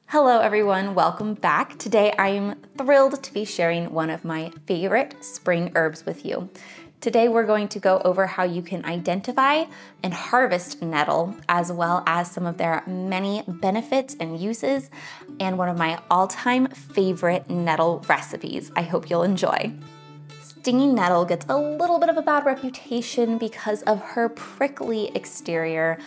Hello everyone, welcome back. Today I am thrilled to be sharing one of my favorite spring herbs with you. Today we're going to go over how you can identify and harvest nettle, as well as some of their many benefits and uses, and one of my all-time favorite nettle recipes. I hope you'll enjoy. Stinging nettle gets a little bit of a bad reputation because of her prickly exterior,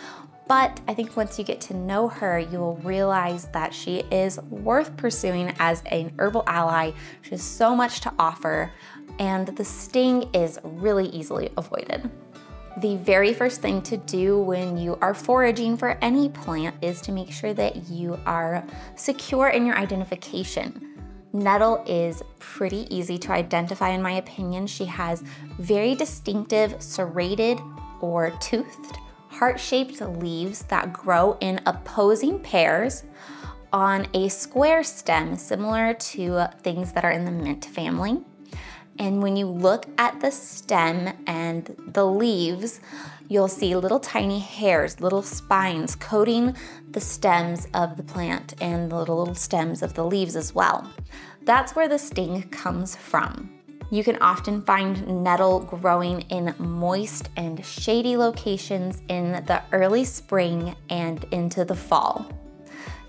but I think once you get to know her, you will realize that she is worth pursuing as an herbal ally. She has so much to offer, and the sting is really easily avoided. The very first thing to do when you are foraging for any plant is to make sure that you are secure in your identification. Nettle is pretty easy to identify in my opinion. She has very distinctive serrated or toothed heart-shaped leaves that grow in opposing pairs on a square stem, similar to things that are in the mint family. And when you look at the stem and the leaves, you'll see little tiny hairs, little spines coating the stems of the plant and the little stems of the leaves as well. That's where the sting comes from. You can often find nettle growing in moist and shady locations in the early spring and into the fall.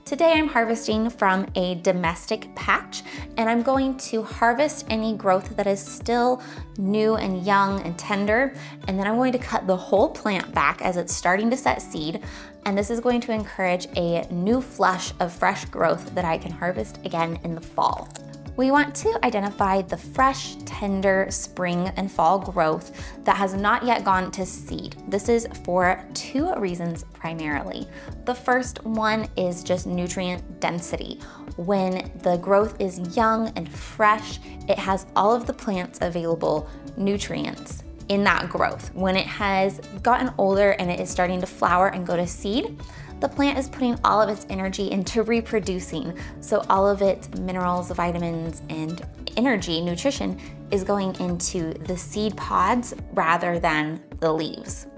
Today I'm harvesting from a domestic patch, and I'm going to harvest any growth that is still new and young and tender, and then I'm going to cut the whole plant back as it's starting to set seed, and this is going to encourage a new flush of fresh growth that I can harvest again in the fall. We want to identify the fresh, tender spring and fall growth that has not yet gone to seed. This is for two reasons primarily. The first one is just nutrient density. When the growth is young and fresh, it has all of the plant's available nutrients in that growth. When it has gotten older and it is starting to flower and go to seed, the plant is putting all of its energy into reproducing, so all of its minerals, vitamins, and energy, nutrition, is going into the seed pods rather than the leaves.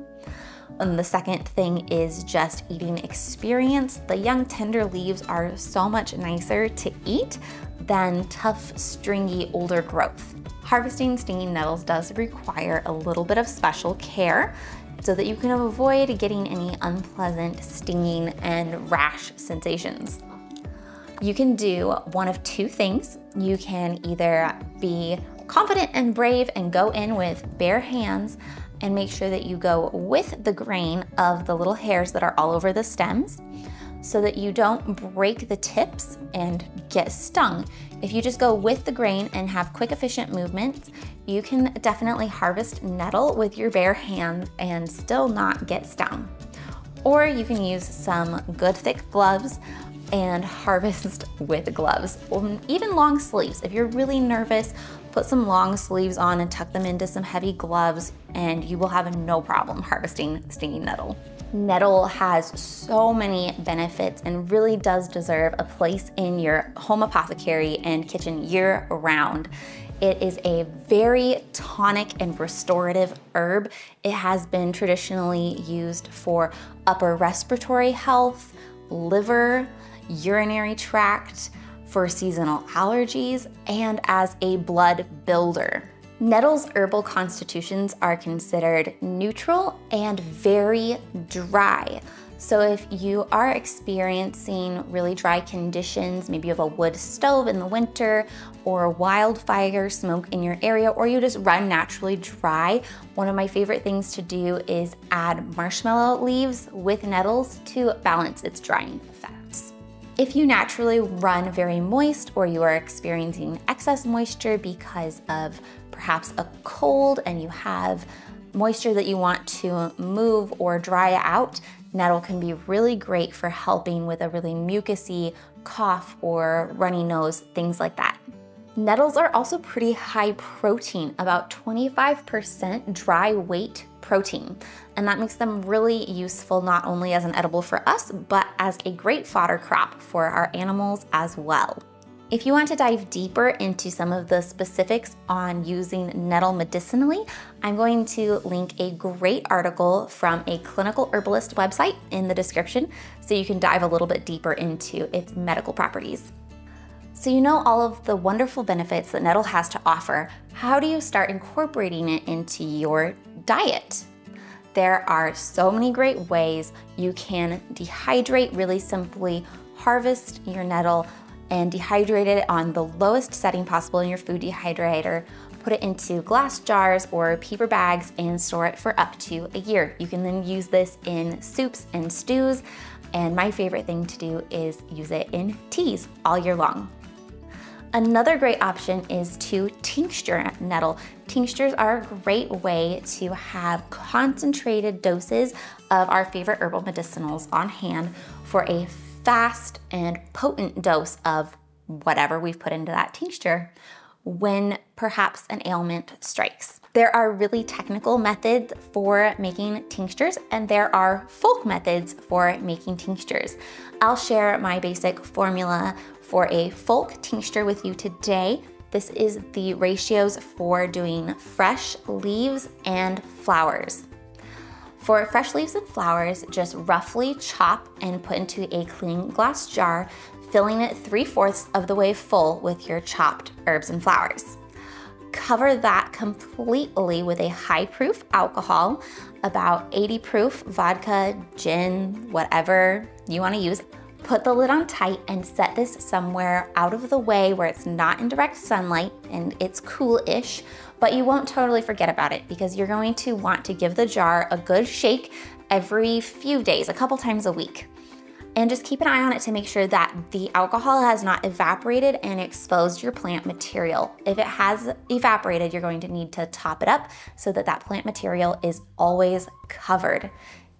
And the second thing is just eating experience. The young tender leaves are so much nicer to eat than tough, stringy, older growth. Harvesting stinging nettles does require a little bit of special care so that you can avoid getting any unpleasant stinging and rash sensations. You can do one of two things. You can either be confident and brave and go in with bare hands and make sure that you go with the grain of the little hairs that are all over the stems so that you don't break the tips and get stung. If you just go with the grain and have quick, efficient movements, you can definitely harvest nettle with your bare hands and still not get stung. Or you can use some good thick gloves and harvest with gloves, or even long sleeves. If you're really nervous, put some long sleeves on and tuck them into some heavy gloves, and you will have no problem harvesting stinging nettle. Nettle has so many benefits and really does deserve a place in your home apothecary and kitchen year-round. It is a very tonic and restorative herb. It has been traditionally used for upper respiratory health, liver, urinary tract, for seasonal allergies, and as a blood builder. Nettle's herbal constitutions are considered neutral and very dry. So if you are experiencing really dry conditions, maybe you have a wood stove in the winter or wildfire smoke in your area, or you just run naturally dry, one of my favorite things to do is add marshmallow leaves with nettles to balance its drying effects. If you naturally run very moist or you are experiencing excess moisture because of perhaps a cold and you have moisture that you want to move or dry out, nettle can be really great for helping with a really mucusy cough or runny nose, things like that. Nettles are also pretty high protein, about 25% dry weight protein, and that makes them really useful not only as an edible for us, but as a great fodder crop for our animals as well. If you want to dive deeper into some of the specifics on using nettle medicinally, I'm going to link a great article from a clinical herbalist website in the description so you can dive a little bit deeper into its medical properties. So you know all of the wonderful benefits that nettle has to offer. How do you start incorporating it into your diet? There are so many great ways you can dehydrate really simply, harvest your nettle, and dehydrate it on the lowest setting possible in your food dehydrator. Put it into glass jars or paper bags and store it for up to a year. You can then use this in soups and stews, and my favorite thing to do is use it in teas all year long. Another great option is to tincture nettle. Tinctures are a great way to have concentrated doses of our favorite herbal medicinals on hand for a fast and potent dose of whatever we've put into that tincture when perhaps an ailment strikes. There are really technical methods for making tinctures, and there are folk methods for making tinctures. I'll share my basic formula for a folk tincture with you today. This is the ratios for doing fresh leaves and flowers. For fresh leaves and flowers, just roughly chop and put into a clean glass jar, filling it 3/4 of the way full with your chopped herbs and flowers. Cover that completely with a high proof alcohol, about 80 proof vodka, gin, whatever you want to use. Put the lid on tight and set this somewhere out of the way where it's not in direct sunlight and it's cool-ish, but you won't totally forget about it because you're going to want to give the jar a good shake every few days, a couple times a week. And just keep an eye on it to make sure that the alcohol has not evaporated and exposed your plant material. If it has evaporated, you're going to need to top it up so that that plant material is always covered.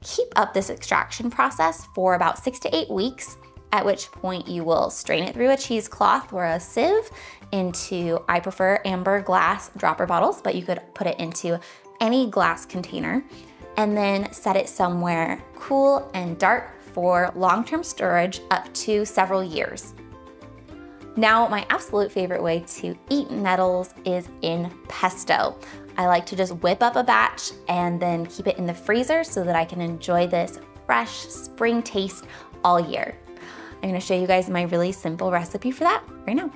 Keep up this extraction process for about 6 to 8 weeks, at which point you will strain it through a cheesecloth or a sieve into, I prefer amber glass dropper bottles, but you could put it into any glass container, and then set it somewhere cool and dark for long-term storage up to several years. Now, my absolute favorite way to eat nettles is in pesto. I like to just whip up a batch and then keep it in the freezer so that I can enjoy this fresh spring taste all year. I'm gonna show you guys my really simple recipe for that right now.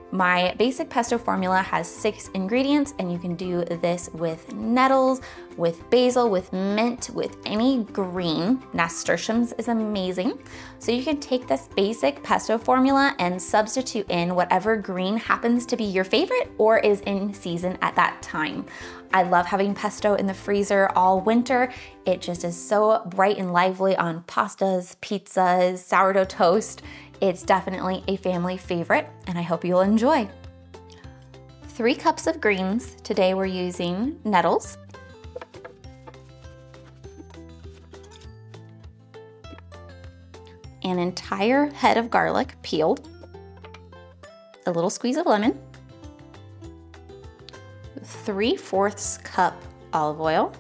My basic pesto formula has 6 ingredients, and you can do this with nettles, with basil, with mint, with any green. Nasturtiums is amazing. So you can take this basic pesto formula and substitute in whatever green happens to be your favorite or is in season at that time. I love having pesto in the freezer all winter. It just is so bright and lively on pastas, pizzas, sourdough toast. It's definitely a family favorite, and I hope you'll enjoy. 3 cups of greens. Today we're using nettles. An entire head of garlic peeled. A little squeeze of lemon. 3/4 cup olive oil.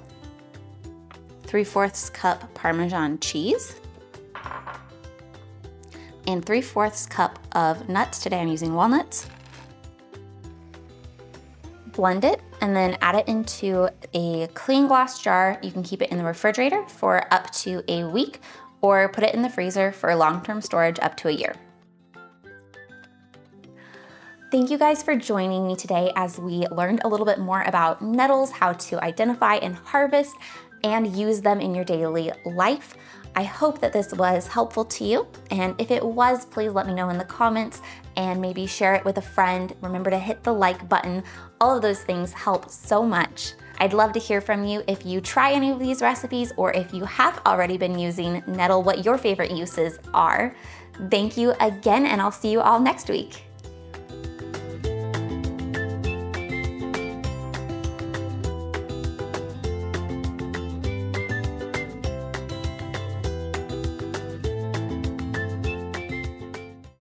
3/4 cup Parmesan cheese. And 3/4 cup of nuts. Today I'm using walnuts. Blend it and then add it into a clean glass jar. You can keep it in the refrigerator for up to a week or put it in the freezer for long-term storage up to a year. Thank you guys for joining me today as we learned a little bit more about nettles, how to identify and harvest and use them in your daily life. I hope that this was helpful to you, and if it was, please let me know in the comments and maybe share it with a friend. Remember to hit the like button. All of those things help so much. I'd love to hear from you if you try any of these recipes or if you have already been using nettle, what your favorite uses are. Thank you again, and I'll see you all next week.